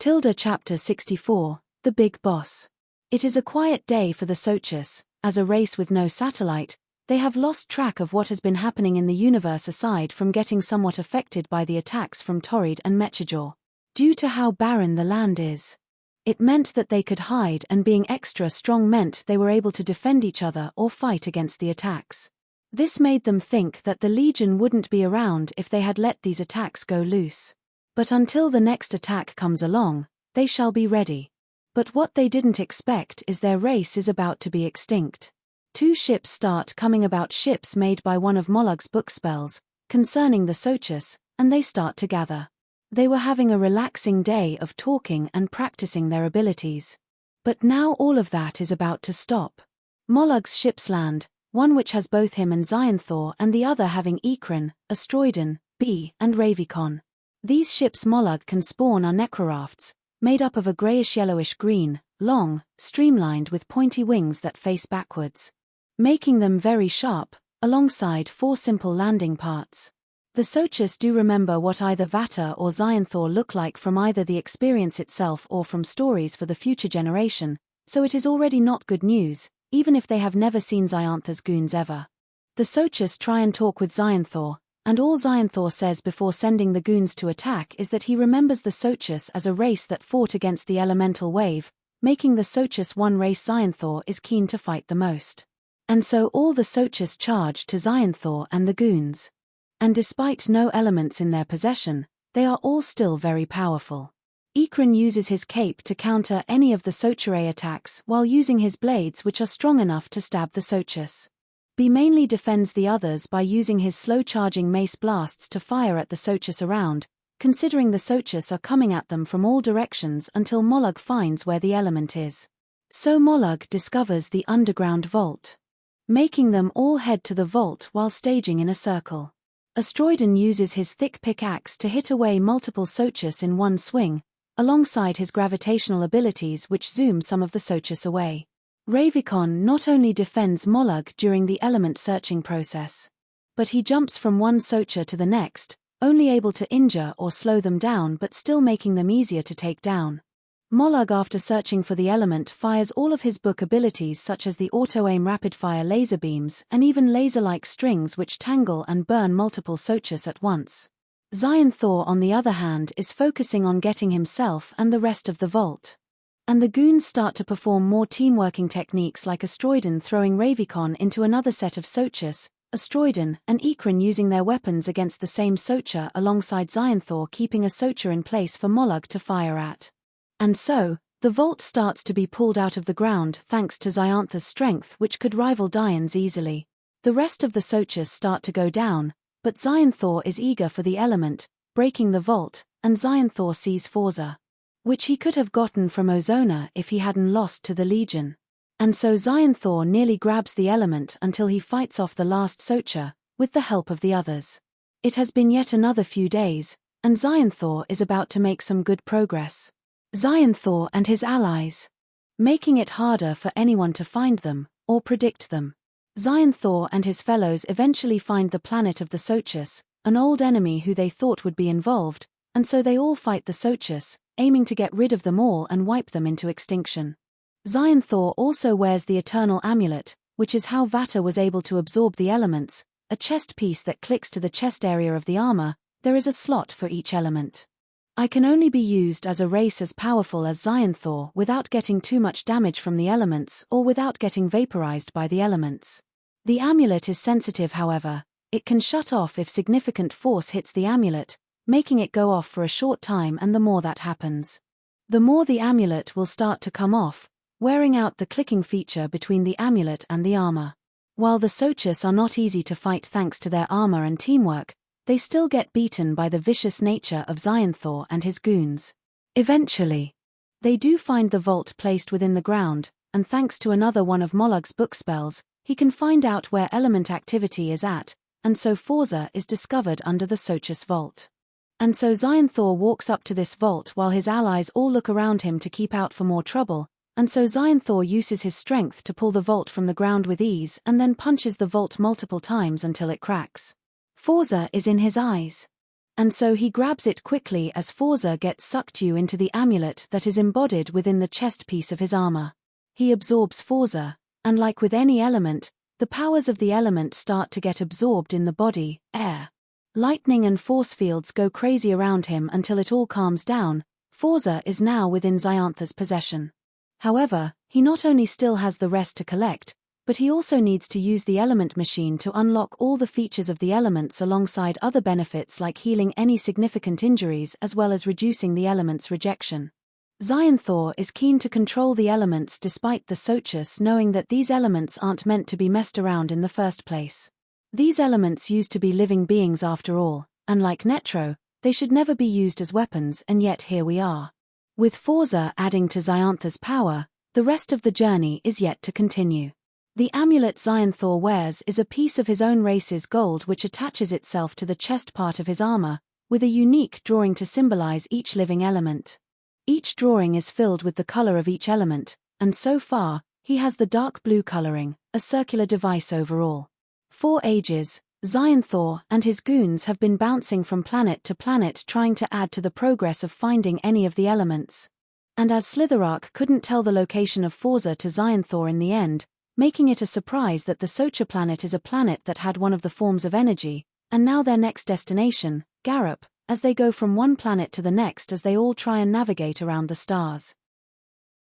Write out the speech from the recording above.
Chapter 64, The Big Boss. It is a quiet day for the Sochus. As a race with no satellite, they have lost track of what has been happening in the universe aside from getting somewhat affected by the attacks from Torrid and Mechajor. Due to how barren the land is, it meant that they could hide, and being extra strong meant they were able to defend each other or fight against the attacks. This made them think that the Legion wouldn't be around if they had let these attacks go loose. But until the next attack comes along, they shall be ready. But what they didn't expect is their race is about to be extinct. Two ships start coming about, ships made by one of Molug's book spells, concerning the Sochus, and they start to gather. They were having a relaxing day of talking and practicing their abilities. But now all of that is about to stop. Molug's ships land, one which has both him and Xyanthor and the other having Ikran, Astroidon, B, and Ravicon. These ships Molug can spawn are necrorafts, made up of a greyish-yellowish green, long, streamlined with pointy wings that face backwards, making them very sharp, alongside four simple landing parts. The Sochus do remember what either Vata or Xyanthor look like from either the experience itself or from stories for the future generation, so it is already not good news, even if they have never seen Xyanthor's goons ever. The Sochus try and talk with Xyanthor, and all Xyanthor says before sending the goons to attack is that he remembers the Sochus as a race that fought against the elemental wave, making the Sochus one race Xyanthor is keen to fight the most. And so all the Sochus charge to Xyanthor and the goons. And despite no elements in their possession, they are all still very powerful. Ikran uses his cape to counter any of the Sochurae attacks while using his blades, which are strong enough to stab the Sochus. B mainly defends the others by using his slow-charging mace blasts to fire at the Sochus around, considering the Sochus are coming at them from all directions until Molug finds where the element is. So Molug discovers the underground vault, making them all head to the vault while staging in a circle. Astroidon uses his thick pickaxe to hit away multiple Sochus in one swing, alongside his gravitational abilities which zoom some of the Sochus away. Ravicon not only defends Molug during the element searching process, but he jumps from one Socha to the next, only able to injure or slow them down but still making them easier to take down. Molug, after searching for the element, fires all of his book abilities such as the auto-aim rapid-fire laser beams and even laser-like strings which tangle and burn multiple Sochus at once. Xyanthor, on the other hand, is focusing on getting himself and the rest of the vault. And the goons start to perform more teamworking techniques like Astroidon throwing Ravicon into another set of Sochus, Astroidon and Ikran using their weapons against the same Socha alongside Xyanthor keeping a Socha in place for Molug to fire at. And so, the vault starts to be pulled out of the ground thanks to Xyanthor's strength, which could rival Dian's easily. The rest of the Sochus start to go down, but Xyanthor is eager for the element, breaking the vault, and Xyanthor sees Forza, which he could have gotten from Ozona if he hadn't lost to the Legion. And so Xyanthor nearly grabs the element until he fights off the last Socha, with the help of the others. It has been yet another few days, and Xyanthor is about to make some good progress. Xyanthor and his allies, making it harder for anyone to find them, or predict them. Xyanthor and his fellows eventually find the planet of the Sochus, an old enemy who they thought would be involved, and so they all fight the Sochus, aiming to get rid of them all and wipe them into extinction. Xyanthor also wears the Eternal Amulet, which is how Vata was able to absorb the elements, a chest piece that clicks to the chest area of the armor. There is a slot for each element. I can only be used as a race as powerful as Xyanthor without getting too much damage from the elements or without getting vaporized by the elements. The amulet is sensitive, however. It can shut off if significant force hits the amulet, making it go off for a short time, and the more that happens, the more the amulet will start to come off, wearing out the clicking feature between the amulet and the armor. While the Sochus are not easy to fight thanks to their armor and teamwork, they still get beaten by the vicious nature of Xyanthor and his goons. Eventually, they do find the vault placed within the ground, and thanks to another one of Molug's book spells, he can find out where element activity is at, and so Forza is discovered under the Sochus vault. And so Xyanthor walks up to this vault while his allies all look around him to keep out for more trouble, and so Xyanthor uses his strength to pull the vault from the ground with ease and then punches the vault multiple times until it cracks. Forza is in his eyes. And so he grabs it quickly as Forza gets sucked you into the amulet that is embodied within the chest piece of his armor. He absorbs Forza, and like with any element, the powers of the element start to get absorbed in the body, air. Lightning and force fields go crazy around him until it all calms down. Forza is now within Xayantha's possession. However, he not only still has the rest to collect, but he also needs to use the element machine to unlock all the features of the elements alongside other benefits like healing any significant injuries as well as reducing the element's rejection. Xayanthor is keen to control the elements despite the Sochus knowing that these elements aren't meant to be messed around in the first place. These elements used to be living beings after all, and like Netro, they should never be used as weapons, and yet here we are. With Forza adding to Xayantha's power, the rest of the journey is yet to continue. The amulet Xayanthor wears is a piece of his own race's gold which attaches itself to the chest part of his armor, with a unique drawing to symbolize each living element. Each drawing is filled with the color of each element, and so far, he has the dark blue coloring, a circular device overall. For ages, Xayanthor and his goons have been bouncing from planet to planet trying to add to the progress of finding any of the elements. And as Slitherark couldn't tell the location of Forza to Xayanthor in the end, making it a surprise that the Socha planet is a planet that had one of the forms of energy, and now their next destination, Garup, as they go from one planet to the next as they all try and navigate around the stars.